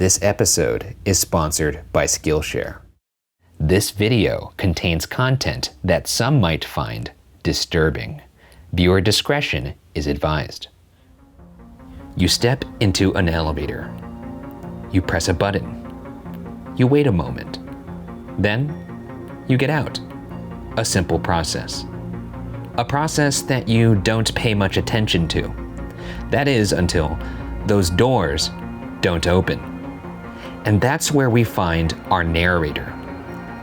This episode is sponsored by Skillshare. This video contains content that some might find disturbing. Viewer discretion is advised. You step into an elevator. You press a button. You wait a moment. Then you get out. A simple process. A process that you don't pay much attention to. That is until those doors don't open. And that's where we find our narrator,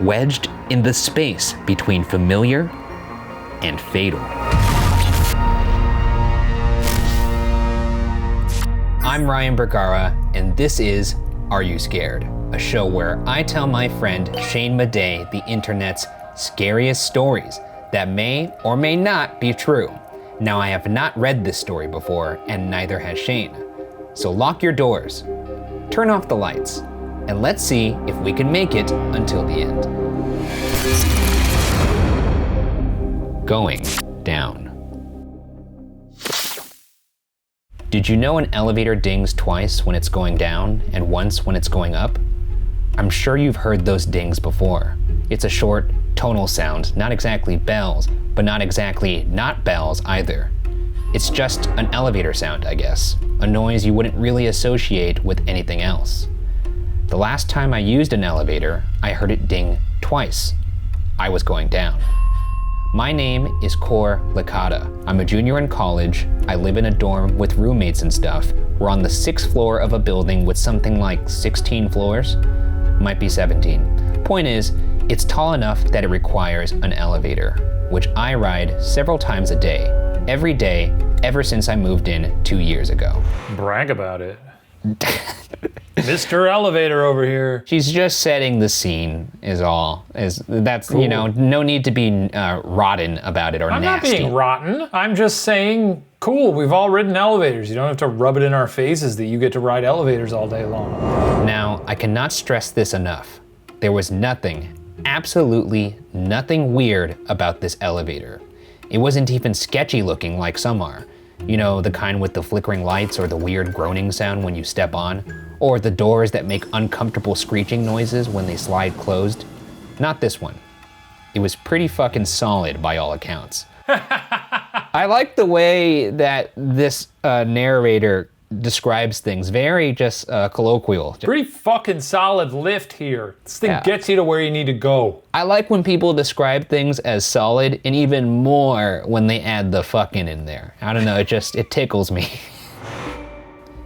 wedged in the space between familiar and fatal. I'm Ryan Bergara, and this is Are You Scared? A show where I tell my friend Shane Madej the internet's scariest stories that may or may not be true. Now, I have not read this story before, and neither has Shane. So lock your doors, turn off the lights, and let's see if we can make it until the end. Going down. Did you know an elevator dings twice when it's going down and once when it's going up? I'm sure you've heard those dings before. It's a short, tonal sound, not exactly bells, but not exactly not bells either. It's just an elevator sound, I guess, a noise you wouldn't really associate with anything else. The last time I used an elevator, I heard it ding twice. I was going down. My name is Cor Licata. I'm a junior in college. I live in a dorm with roommates and stuff. We're on the 6th floor of a building with something like 16 floors. Might be 17. Point is, it's tall enough that it requires an elevator, which I ride several times a day, every day, ever since I moved in 2 years ago. Brag about it. Mr. Elevator over here. She's just setting the scene is all. That's cool. You know, no need to be rotten about it or I'm nasty. not being rotten. I'm just saying, cool, we've all ridden elevators. You don't have to rub it in our faces that you get to ride elevators all day long. Now, I cannot stress this enough. There was nothing, absolutely nothing weird about this elevator. It wasn't even sketchy looking like some are. You know, the kind with the flickering lights or the weird groaning sound when you step on, or the doors that make uncomfortable screeching noises when they slide closed. Not this one. It was pretty fucking solid by all accounts. I like the way that this narrator describes things, very just colloquial. Pretty fucking solid lift here. This thing gets you to where you need to go. I like when people describe things as solid, and even more when they add the fucking in there. I don't know, it tickles me.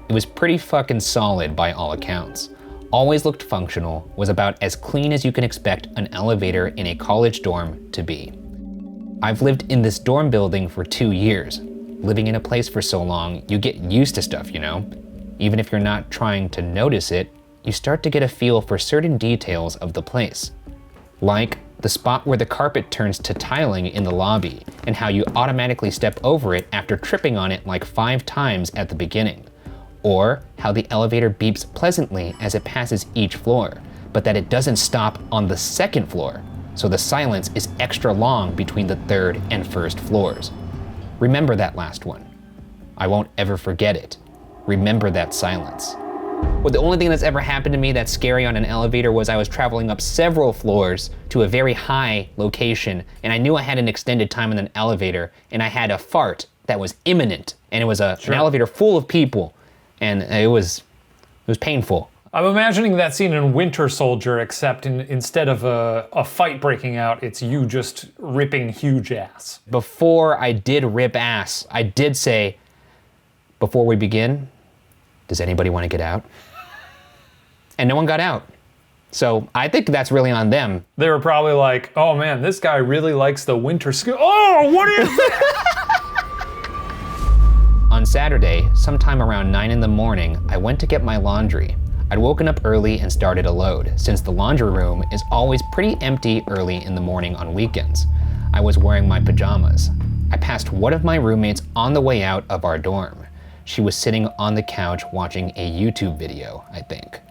It was pretty fucking solid by all accounts. Always looked functional, was about as clean as you can expect an elevator in a college dorm to be. I've lived in this dorm building for 2 years. Living in a place for so long, you get used to stuff, you know? Even if you're not trying to notice it, you start to get a feel for certain details of the place. Like the spot where the carpet turns to tiling in the lobby, and how you automatically step over it after tripping on it like 5 times at the beginning. Or how the elevator beeps pleasantly as it passes each floor, but that it doesn't stop on the 2nd floor, so the silence is extra long between the 3rd and 1st floors. Remember that last one. I won't ever forget it. Remember that silence. Well, the only thing that's ever happened to me that's scary on an elevator was I was traveling up several floors to a very high location, and I knew I had an extended time in an elevator, and I had a fart that was imminent, and it was an elevator full of people, and it was painful. I'm imagining that scene in Winter Soldier, except instead of a fight breaking out, it's you just ripping huge ass. Before I did rip ass, I did say, before we begin, does anybody want to get out? And no one got out. So I think that's really on them. They were probably like, oh man, this guy really likes the winter school. Oh, what is that? On Saturday, sometime around 9 in the morning, I went to get my laundry. I'd woken up early and started a load, since the laundry room is always pretty empty early in the morning on weekends. I was wearing my pajamas. I passed one of my roommates on the way out of our dorm. She was sitting on the couch watching a YouTube video, I think.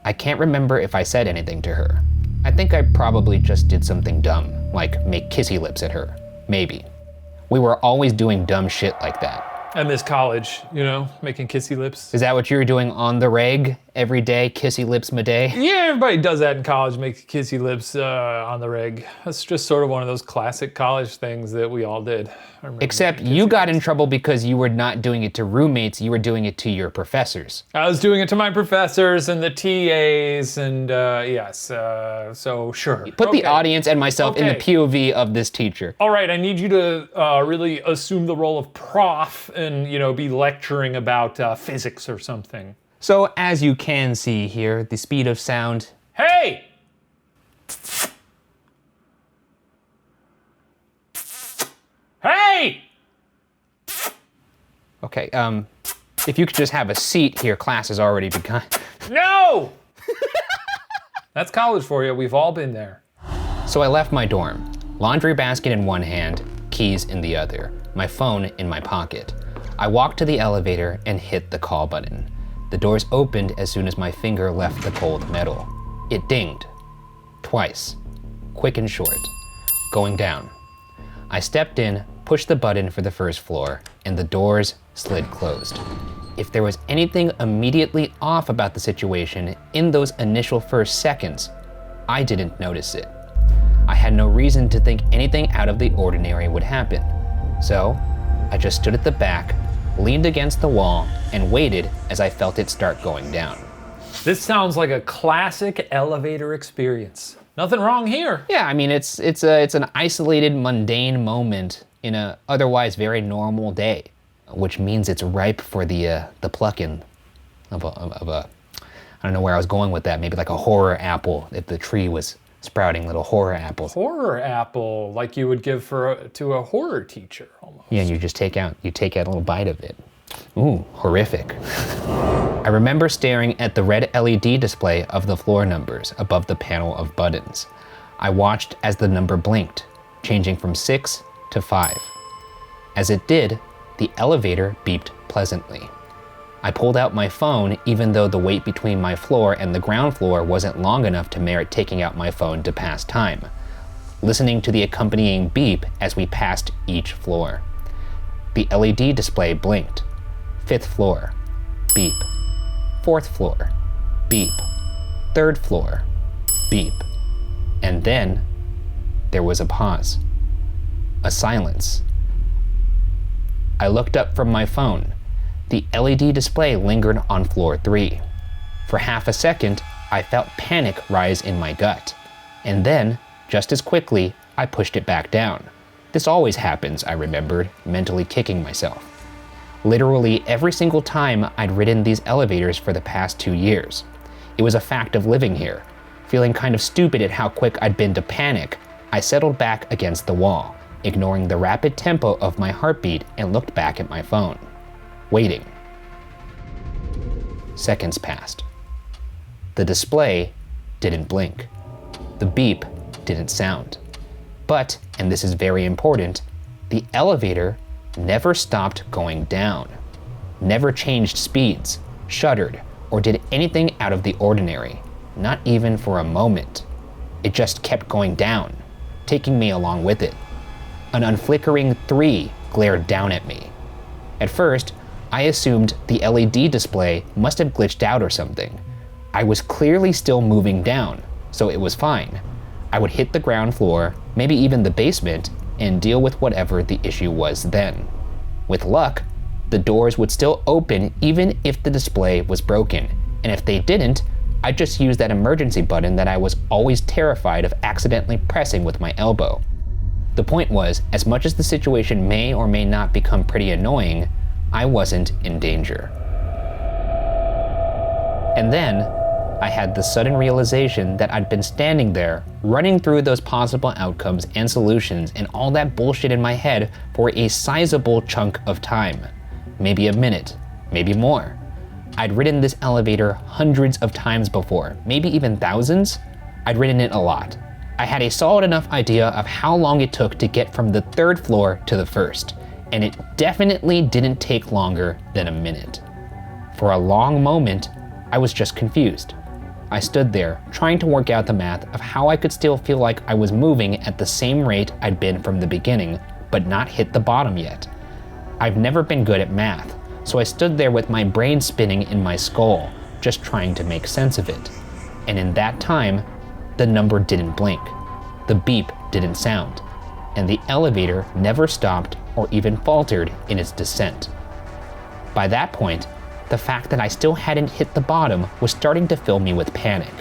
I can't remember if I said anything to her. I think I probably just did something dumb, like make kissy lips at her. Maybe. We were always doing dumb shit like that. I miss college, you know, making kissy lips. Is that what you were doing on the reg every day? Kissy lips, Madej? Yeah, everybody does that in college, makes kissy lips on the reg. That's just sort of one of those classic college things that we all did. Except you got in trouble because you were not doing it to roommates, you were doing it to your professors. I was doing it to my professors and the TAs and yes, so sure. Put the audience and myself in the POV of this teacher. All right, I need you to really assume the role of prof and, you know, be lecturing about physics or something. So as you can see here, the speed of sound. Hey! Hey! Okay, if you could just have a seat here, class has already begun. No! That's college for you, we've all been there. So I left my dorm, laundry basket in one hand, keys in the other, my phone in my pocket. I walked to the elevator and hit the call button. The doors opened as soon as my finger left the cold metal. It dinged. Twice. Quick and short. Going down. I stepped in, pushed the button for the first floor, and the doors slid closed. If there was anything immediately off about the situation in those initial first seconds, I didn't notice it. I had no reason to think anything out of the ordinary would happen. So, I just stood at the back, leaned against the wall, and waited as I felt it start going down. This sounds like a classic elevator experience. Nothing wrong here. Yeah, I mean, it's an isolated, mundane moment in a otherwise very normal day, which means it's ripe for the plucking of a, I don't know where I was going with that, maybe like a horror apple if the tree was sprouting little horror apples. Horror apple, like you would give to a horror teacher almost. Yeah, you just take out a little bite of it. Ooh, horrific. I remember staring at the red LED display of the floor numbers above the panel of buttons. I watched as the number blinked, changing from 6 to 5. As it did, the elevator beeped pleasantly. I pulled out my phone even though the wait between my floor and the ground floor wasn't long enough to merit taking out my phone to pass time, listening to the accompanying beep as we passed each floor. The LED display blinked. 5th floor, beep. 4th floor, beep. 3rd floor, beep. And then there was a pause, a silence. I looked up from my phone. The LED display lingered on floor 3. For half a second, I felt panic rise in my gut. And then, just as quickly, I pushed it back down. This always happens, I remembered, mentally kicking myself. Literally every single time I'd ridden these elevators for the past 2 years. It was a fact of living here. Feeling kind of stupid at how quick I'd been to panic, I settled back against the wall, ignoring the rapid tempo of my heartbeat and looked back at my phone. Waiting. Seconds passed. The display didn't blink. The beep didn't sound. But, and this is very important, the elevator never stopped going down, never changed speeds, shuddered, or did anything out of the ordinary, not even for a moment. It just kept going down, taking me along with it. An unflickering 3 glared down at me. At first, I assumed the LED display must have glitched out or something. I was clearly still moving down, so it was fine. I would hit the ground floor, maybe even the basement, and deal with whatever the issue was then. With luck, the doors would still open even if the display was broken, and if they didn't, I'd just use that emergency button that I was always terrified of accidentally pressing with my elbow. The point was, as much as the situation may or may not become pretty annoying, I wasn't in danger. And then, I had the sudden realization that I'd been standing there, running through those possible outcomes and solutions and all that bullshit in my head for a sizable chunk of time. Maybe a minute, maybe more. I'd ridden this elevator hundreds of times before, maybe even thousands. I'd ridden it a lot. I had a solid enough idea of how long it took to get from the 3rd floor to the 1st, and it definitely didn't take longer than a minute. For a long moment, I was just confused. I stood there, trying to work out the math of how I could still feel like I was moving at the same rate I'd been from the beginning, but not hit the bottom yet. I've never been good at math, so I stood there with my brain spinning in my skull, just trying to make sense of it. And in that time, the number didn't blink, the beep didn't sound, and the elevator never stopped or even faltered in its descent. By that point, the fact that I still hadn't hit the bottom was starting to fill me with panic.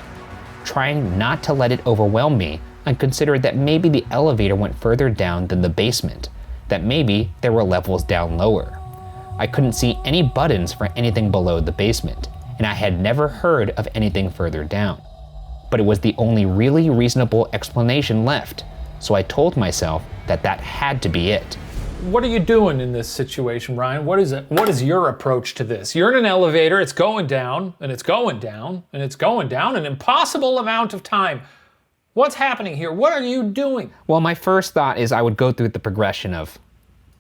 Trying not to let it overwhelm me, I considered that maybe the elevator went further down than the basement, that maybe there were levels down lower. I couldn't see any buttons for anything below the basement, and I had never heard of anything further down. But it was the only really reasonable explanation left, so I told myself that that had to be it. What are you doing in this situation, Ryan? What is it? What is your approach to this? You're in an elevator, it's going down, and it's going down, and it's going down an impossible amount of time. What's happening here? What are you doing? Well, my first thought is I would go through the progression of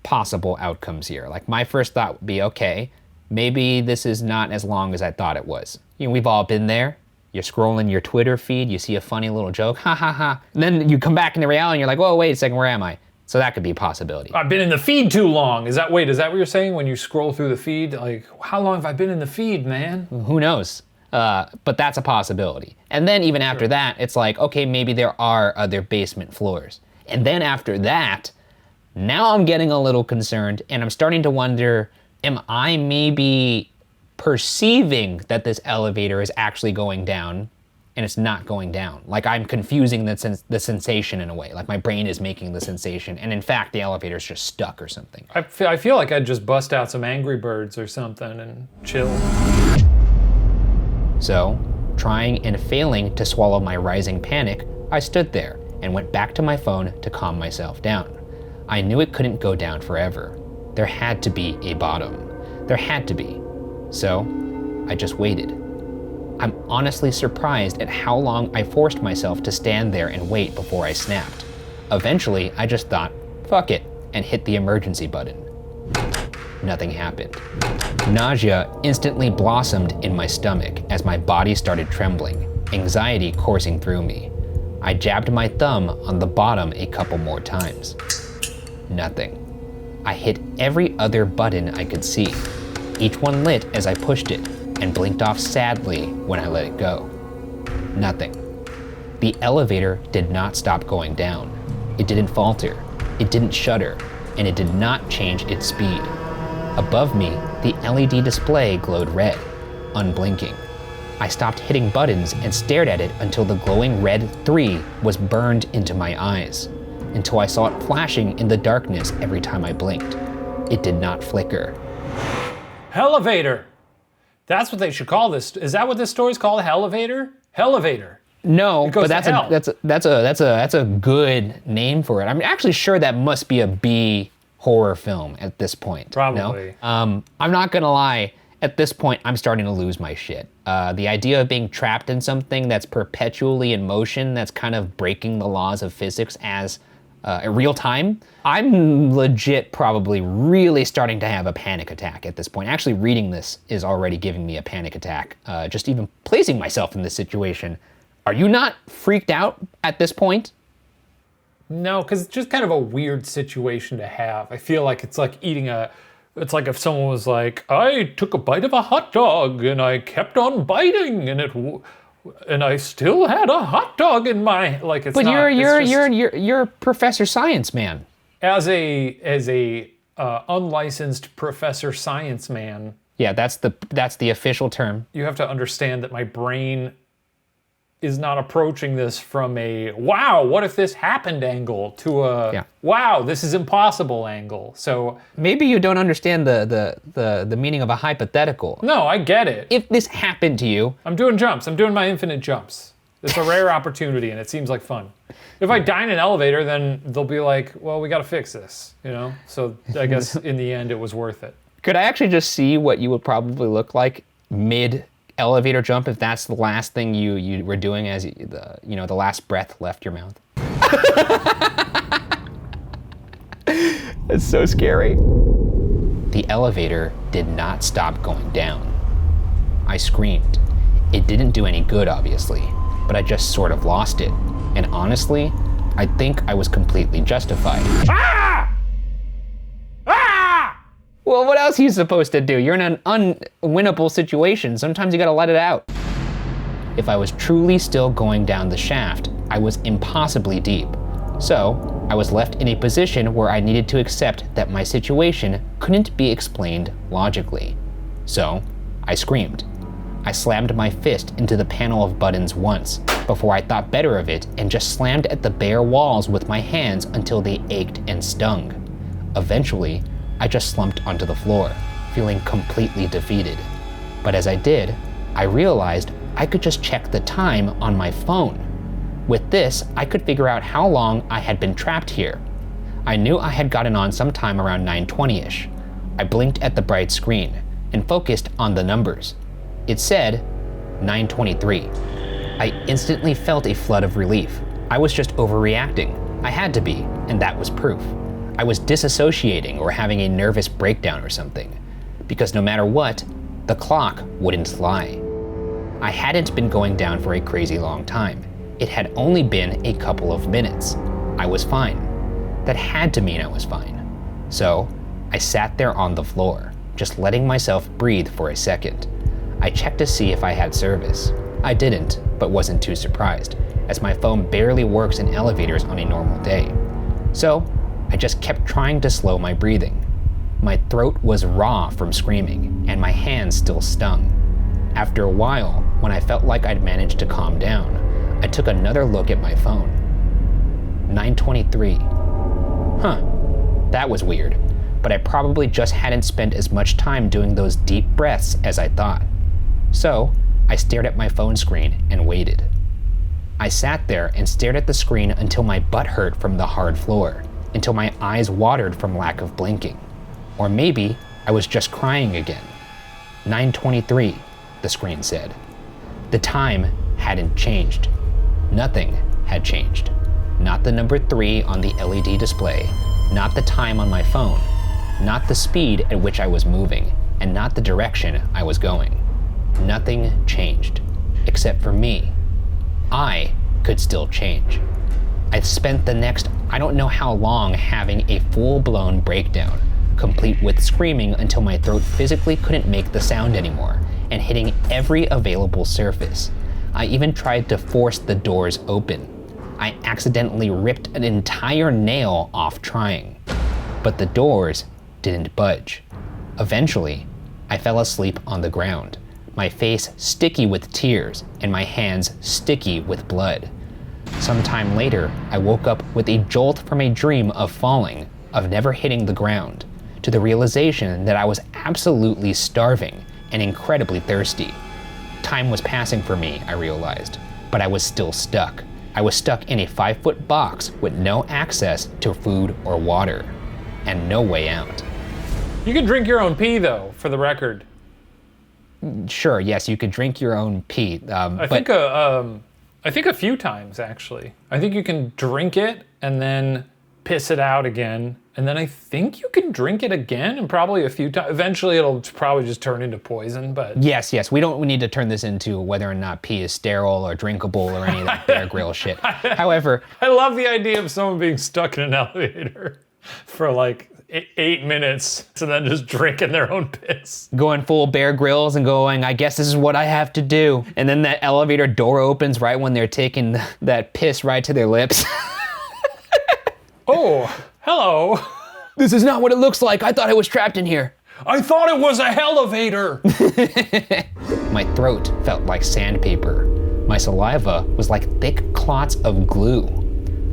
possible outcomes here. Like, my first thought would be, okay, maybe this is not as long as I thought it was. You know, we've all been there. You're scrolling your Twitter feed, you see a funny little joke, ha ha ha. And then you come back into reality and you're like, whoa, wait a second, where am I? So that could be a possibility. I've been in the feed too long. Is that what you're saying when you scroll through the feed? Like, how long have I been in the feed, man? Who knows? But that's a possibility. And then even after that, it's like, okay, maybe there are other basement floors. And then after that, now I'm getting a little concerned and I'm starting to wonder, am I maybe perceiving that this elevator is actually going down and it's not going down? Like, I'm confusing the sensation in a way. Like, my brain is making the sensation, and in fact, the elevator's just stuck or something. I feel like I'd just bust out some Angry Birds or something and chill. So, trying and failing to swallow my rising panic, I stood there and went back to my phone to calm myself down. I knew it couldn't go down forever. There had to be a bottom. There had to be. So, I just waited. I'm honestly surprised at how long I forced myself to stand there and wait before I snapped. Eventually, I just thought, fuck it, and hit the emergency button. Nothing happened. Nausea instantly blossomed in my stomach as my body started trembling, anxiety coursing through me. I jabbed my thumb on the bottom a couple more times. Nothing. I hit every other button I could see. Each one lit as I pushed it, and blinked off sadly when I let it go. Nothing. The elevator did not stop going down. It didn't falter, it didn't shudder, and it did not change its speed. Above me, the LED display glowed red, unblinking. I stopped hitting buttons and stared at it until the glowing red 3 was burned into my eyes, until I saw it flashing in the darkness every time I blinked. It did not flicker. Elevator! That's what they should call this. Is that what this story's called? Elevator? Elevator. No, but that's a good name for it. I'm actually sure that must be a B horror film at this point. Probably. No? I'm not gonna lie. At this point, I'm starting to lose my shit. The idea of being trapped in something that's perpetually in motion, that's kind of breaking the laws of physics as in real time, I'm legit probably really starting to have a panic attack at this point. Actually, reading this is already giving me a panic attack. Just even placing myself in this situation. Are you not freaked out at this point? No, because it's just kind of a weird situation to have. I feel like it's like it's like if someone was like, I took a bite of a hot dog and I kept on biting and I still had a hot dog in my, like, it's but not. But you're Professor Science Man. As a unlicensed Professor Science Man. Yeah, that's the official term. You have to understand that my brain is not approaching this from a, wow, what if this happened angle to a, wow, this is impossible angle. So maybe you don't understand the meaning of a hypothetical. No, I get it. If this happened to you. I'm doing jumps. I'm doing my infinite jumps. It's a rare opportunity and it seems like fun. If I die in an elevator, then they'll be like, well, we got to fix this, you know? So I guess in the end, it was worth it. Could I actually just see what you would probably look like mid elevator jump if that's the last thing you were doing as the last breath left your mouth? It's so scary. The elevator did not stop going down. I screamed. It didn't do any good, obviously, but I just sort of lost it. And honestly, I think I was completely justified. Ah! Ah! Well, what else are you supposed to do? You're in an unwinnable situation. Sometimes you gotta let it out. If I was truly still going down the shaft, I was impossibly deep. So, I was left in a position where I needed to accept that my situation couldn't be explained logically. So, I screamed. I slammed my fist into the panel of buttons once, before I thought better of it and just slammed at the bare walls with my hands until they ached and stung. Eventually, I just slumped onto the floor, feeling completely defeated. But as I did, I realized I could just check the time on my phone. With this, I could figure out how long I had been trapped here. I knew I had gotten on sometime around 9:20ish. I blinked at the bright screen and focused on the numbers. It said 9:23. I instantly felt a flood of relief. I was just overreacting. I had to be, and that was proof. I was disassociating or having a nervous breakdown or something. Because no matter what, the clock wouldn't lie. I hadn't been going down for a crazy long time. It had only been a couple of minutes. I was fine. That had to mean I was fine. So, I sat there on the floor, just letting myself breathe for a second. I checked to see if I had service. I didn't, but wasn't too surprised, as my phone barely works in elevators on a normal day. So, I just kept trying to slow my breathing. My throat was raw from screaming, and my hands still stung. After a while, when I felt like I'd managed to calm down, I took another look at my phone. 9:23. Huh, that was weird, but I probably just hadn't spent as much time doing those deep breaths as I thought. So, I stared at my phone screen and waited. I sat there and stared at the screen until my butt hurt from the hard floor, until my eyes watered from lack of blinking. Or maybe I was just crying again. 9:23, the screen said. The time hadn't changed. Nothing had changed. Not the number 3 on the LED display, not the time on my phone, not the speed at which I was moving, and not the direction I was going. Nothing changed, except for me. I could still change. I spent the next I don't know how long having a full-blown breakdown, complete with screaming until my throat physically couldn't make the sound anymore, and hitting every available surface. I even tried to force the doors open. I accidentally ripped an entire nail off trying, but the doors didn't budge. Eventually, I fell asleep on the ground, my face sticky with tears and my hands sticky with blood. Sometime later, I woke up with a jolt from a dream of falling, of never hitting the ground, to the realization that I was absolutely starving and incredibly thirsty. Time was passing for me, I realized, but I was still stuck. I was stuck in a 5-foot box with no access to food or water, and no way out. You can drink your own pee, though, for the record. Sure, yes, you could drink your own pee. I think a few times, actually. I think you can drink it and then piss it out again. And then I think you can drink it again and probably a few times. Eventually it'll probably just turn into poison, but. Yes, we don't need to turn this into whether or not pee is sterile or drinkable or any of that Bear Grylls shit. However. I love the idea of someone being stuck in an elevator for like 8 minutes and then just drinking their own piss. Going full Bear Grylls and going, I guess this is what I have to do. And then that elevator door opens right when they're taking that piss right to their lips. Oh, hello. This is not what it looks like. I thought I was trapped in here. I thought it was a elevator. My throat felt like sandpaper. My saliva was like thick clots of glue.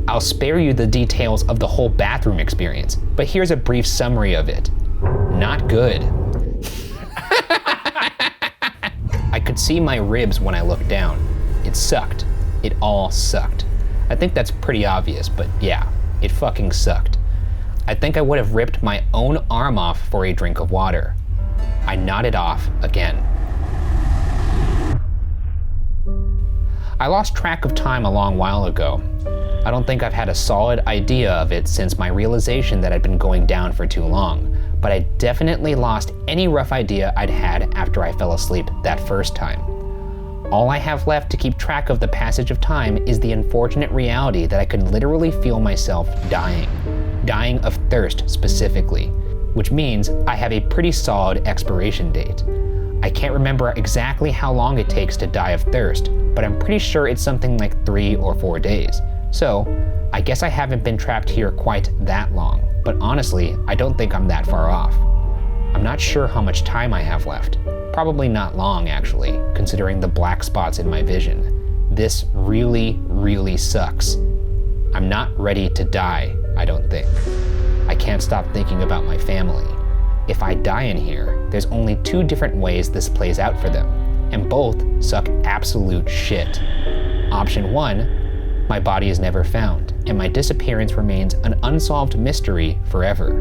I'll spare you the details of the whole bathroom experience, but here's a brief summary of it. Not good. I could see my ribs when I looked down. It sucked. It all sucked. I think that's pretty obvious, but yeah, it fucking sucked. I think I would have ripped my own arm off for a drink of water. I nodded off again. I lost track of time a long while ago. I don't think I've had a solid idea of it since my realization that I'd been going down for too long, but I definitely lost any rough idea I'd had after I fell asleep that first time. All I have left to keep track of the passage of time is the unfortunate reality that I could literally feel myself dying. Dying of thirst specifically. which means I have a pretty solid expiration date. I can't remember exactly how long it takes to die of thirst, but I'm pretty sure it's something like 3 or 4 days. So, I guess I haven't been trapped here quite that long, but honestly, I don't think I'm that far off. I'm not sure how much time I have left. Probably not long, actually, considering the black spots in my vision. This really, really sucks. I'm not ready to die, I don't think. I can't stop thinking about my family. If I die in here, there's only 2 different ways this plays out for them, and both suck absolute shit. Option 1, my body is never found, and my disappearance remains an unsolved mystery forever.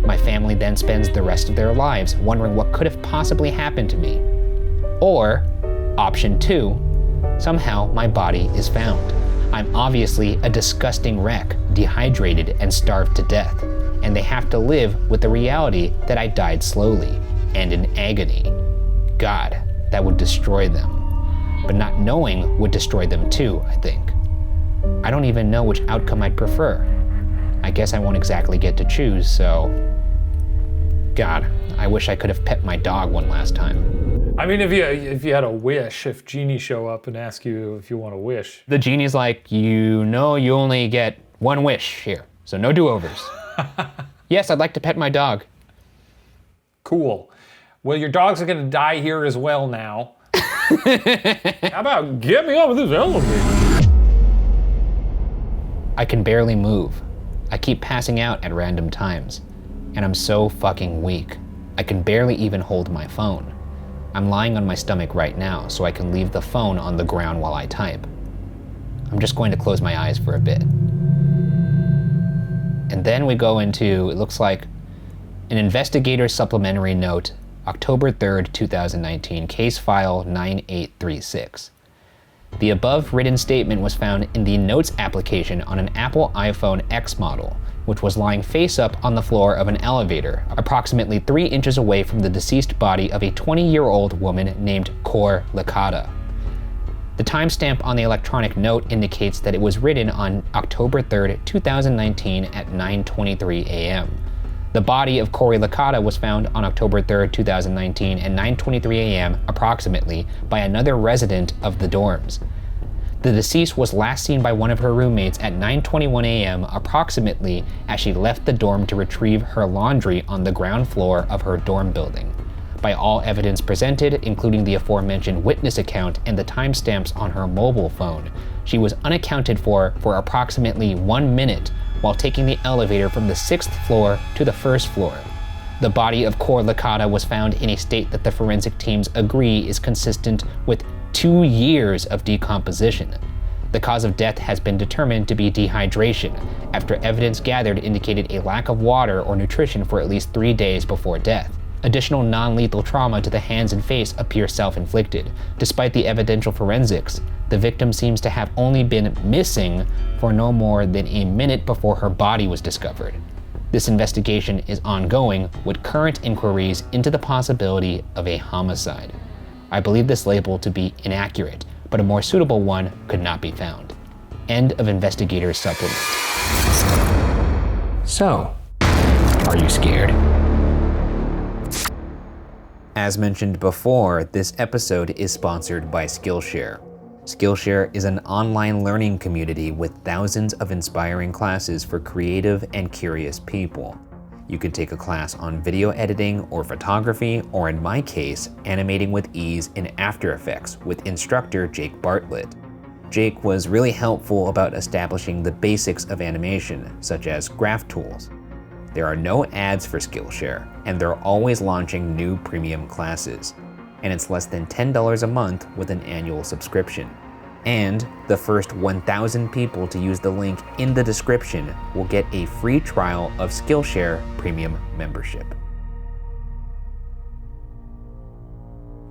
My family then spends the rest of their lives wondering what could have possibly happened to me. Or, option 2, somehow my body is found. I'm obviously a disgusting wreck, dehydrated and starved to death, and they have to live with the reality that I died slowly and in agony. God, that would destroy them. But not knowing would destroy them too, I think. I don't even know which outcome I'd prefer. I guess I won't exactly get to choose, so... God, I wish I could have pet my dog one last time. I mean, if you had a wish, if genies show up and ask you if you want a wish. The genie's like, you know you only get 1 wish here, so no do-overs. Yes, I'd like to pet my dog. Cool. Well, your dogs are gonna die here as well now. How about get me off of this elevator? I can barely move. I keep passing out at random times, and I'm so fucking weak. I can barely even hold my phone. I'm lying on my stomach right now, so I can leave the phone on the ground while I type. I'm just going to close my eyes for a bit. And then we go into, it looks like, an investigator supplementary note, October 3rd, 2019, case file 9836. The above written statement was found in the Notes application on an Apple iPhone X model, which was lying face up on the floor of an elevator, approximately 3 inches away from the deceased body of a 20-year-old woman named Cor Licata. The timestamp on the electronic note indicates that it was written on October 3rd, 2019 at 9:23 a.m. The body of Cor Licata was found on October 3rd, 2019 at 9:23 a.m. approximately by another resident of the dorms. The deceased was last seen by one of her roommates at 9:21 a.m. approximately as she left the dorm to retrieve her laundry on the ground floor of her dorm building. By all evidence presented, including the aforementioned witness account and the timestamps on her mobile phone, she was unaccounted for approximately 1 minute while taking the elevator from the 6th floor to the 1st floor. The body of Cor Licata was found in a state that the forensic teams agree is consistent with 2 years of decomposition. The cause of death has been determined to be dehydration, after evidence gathered indicated a lack of water or nutrition for at least 3 days before death. Additional non-lethal trauma to the hands and face appears self-inflicted. Despite the evidential forensics, the victim seems to have only been missing for no more than a minute before her body was discovered. This investigation is ongoing with current inquiries into the possibility of a homicide. I believe this label to be inaccurate, but a more suitable one could not be found. End of investigator's supplement. So, are you scared? As mentioned before, this episode is sponsored by Skillshare. Skillshare is an online learning community with thousands of inspiring classes for creative and curious people. You can take a class on video editing or photography, or in my case, animating with ease in After Effects with instructor Jake Bartlett. Jake was really helpful about establishing the basics of animation, such as graph tools. There are no ads for Skillshare, and they're always launching new premium classes. And it's less than $10 a month with an annual subscription. And the first 1,000 people to use the link in the description will get a free trial of Skillshare Premium membership.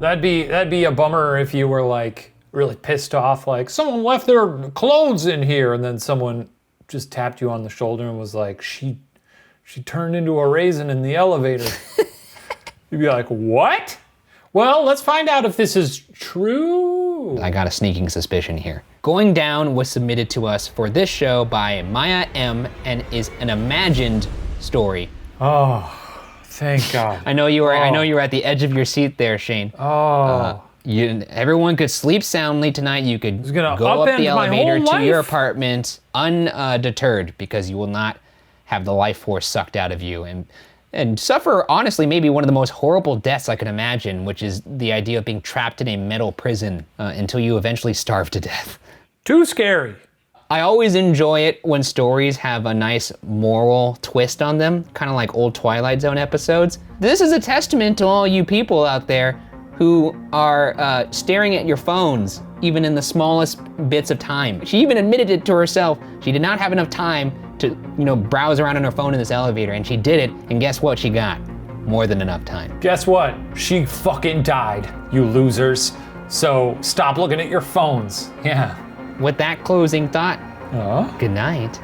That'd be a bummer if you were like really pissed off, like someone left their clothes in here, and then someone just tapped you on the shoulder and was like, she turned into a raisin in the elevator. You'd be like, what? Well, let's find out if this is true. I got a sneaking suspicion here. Going Down was submitted to us for this show by Maya M. and is an imagined story. Oh. Thank God. I know you were at the edge of your seat there, Shane. Oh. Everyone could sleep soundly tonight. You could gonna go up upend the my elevator whole to your life. apartment undeterred because you will not have the life force sucked out of you and suffer, honestly, maybe one of the most horrible deaths I can imagine, which is the idea of being trapped in a metal prison until you eventually starve to death. Too scary. I always enjoy it when stories have a nice moral twist on them, kind of like old Twilight Zone episodes. This is a testament to all you people out there who are staring at your phones, even in the smallest bits of time. She even admitted it to herself. She did not have enough time to, browse around on her phone in this elevator, and she did it, and guess what she got? More than enough time. Guess what? She fucking died, you losers. So stop looking at your phones. Yeah. With that closing thought, good night.